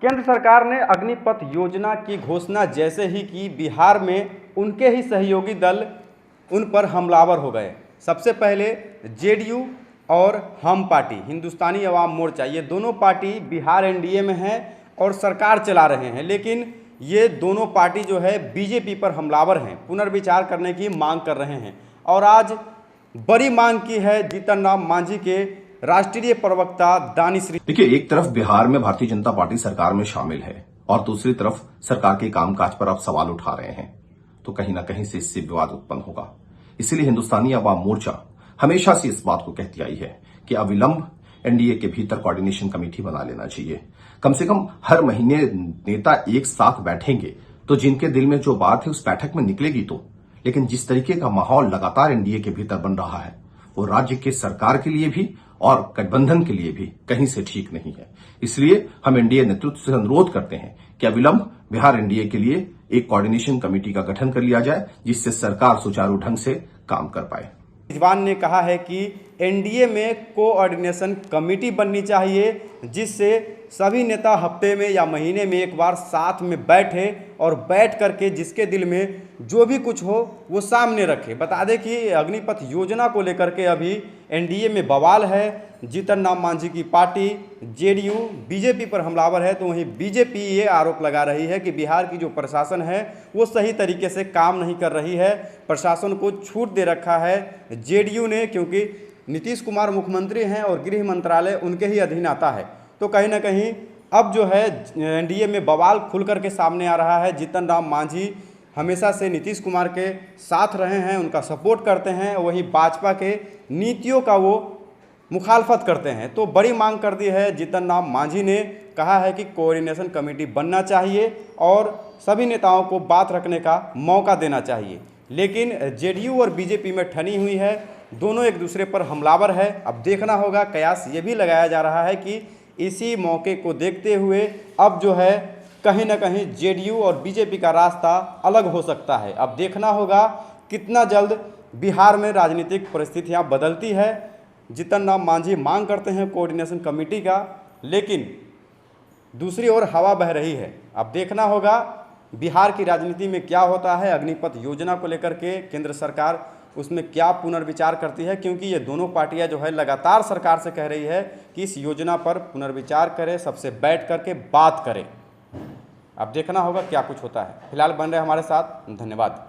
केंद्र सरकार ने अग्निपथ योजना की घोषणा जैसे ही की, बिहार में उनके ही सहयोगी दल उन पर हमलावर हो गए। सबसे पहले जेडीयू और हम पार्टी, हिंदुस्तानी अवाम मोर्चा, ये दोनों पार्टी बिहार एनडीए में हैं और सरकार चला रहे हैं, लेकिन ये दोनों पार्टी जो है बीजेपी पर हमलावर हैं, पुनर्विचार करने की मांग कर रहे हैं। और आज बड़ी मांग की है जीतन राम मांझी के राष्ट्रीय प्रवक्ता दानिश्री। देखिए, एक तरफ बिहार में भारतीय जनता पार्टी सरकार में शामिल है और दूसरी तरफ सरकार के कामकाज पर अब सवाल उठा रहे हैं, तो कहीं ना कहीं से इससे विवाद उत्पन्न होगा। इसीलिए हिंदुस्तानी अवाम मोर्चा हमेशा से इस बात को कहती आई है कि अविलंब एनडीए के भीतर कोऑर्डिनेशन कमेटी बना लेना चाहिए। कम से कम हर महीने नेता एक साथ बैठेंगे तो जिनके दिल में जो बात है उस बैठक में निकलेगी तो। लेकिन जिस तरीके का माहौल लगातार एनडीए के भीतर बन रहा है वो राज्य के सरकार के लिए भी और गठबंधन के लिए भी कहीं से ठीक नहीं है। इसलिए हम एनडीए नेतृत्व से अनुरोध करते हैं कि अविलंब बिहार एनडीए के लिए एक कोऑर्डिनेशन कमेटी का गठन कर लिया जाए, जिससे सरकार सुचारू ढंग से काम कर पाए। रिजवान ने कहा है कि एनडीए में कोऑर्डिनेशन कमेटी बननी चाहिए, जिससे सभी नेता हफ्ते में या महीने में एक बार साथ में बैठे और बैठ करके जिसके दिल में जो भी कुछ हो वो सामने रखे। बता दें कि अग्निपथ योजना को लेकर के अभी एनडीए में बवाल है। जीतन राम मांझी की पार्टी जेडीयू बीजेपी पर हमलावर है, तो वहीं बीजेपी ये आरोप लगा रही है कि बिहार की जो प्रशासन है वो सही तरीके से काम नहीं कर रही है, प्रशासन को छूट दे रखा है जेडीयू ने, क्योंकि नीतीश कुमार मुख्यमंत्री हैं और गृह मंत्रालय उनके ही अधीन आता है। तो कहीं ना कहीं अब जो है एनडीए में बवाल खुल करके सामने आ रहा है। जीतन राम मांझी हमेशा से नीतीश कुमार के साथ रहे हैं, उनका सपोर्ट करते हैं, वहीं भाजपा के नीतियों का वो मुखालफत करते हैं। तो बड़ी मांग कर दी है। जीतन राम मांझी ने कहा है कि कोऑर्डिनेशन कमेटी बनना चाहिए और सभी नेताओं को बात रखने का मौका देना चाहिए। लेकिन जेडीयू और बीजेपी में ठनी हुई है, दोनों एक दूसरे पर हमलावर है। अब देखना होगा, कयास ये भी लगाया जा रहा है कि इसी मौके को देखते हुए अब जो है कहीं ना कहीं जेडीयू और बीजेपी का रास्ता अलग हो सकता है। अब देखना होगा कितना जल्द बिहार में राजनीतिक परिस्थितियां बदलती है। जीतन राम मांझी मांग करते हैं कोऑर्डिनेशन कमेटी का, लेकिन दूसरी ओर हवा बह रही है। अब देखना होगा बिहार की राजनीति में क्या होता है। अग्निपथ योजना को लेकर के केंद्र सरकार उसमें क्या पुनर्विचार करती है, क्योंकि ये दोनों पार्टियां जो है लगातार सरकार से कह रही है कि इस योजना पर पुनर्विचार करें, सबसे बैठ करके बात करें। अब देखना होगा क्या कुछ होता है। फिलहाल बन रहे हमारे साथ, धन्यवाद।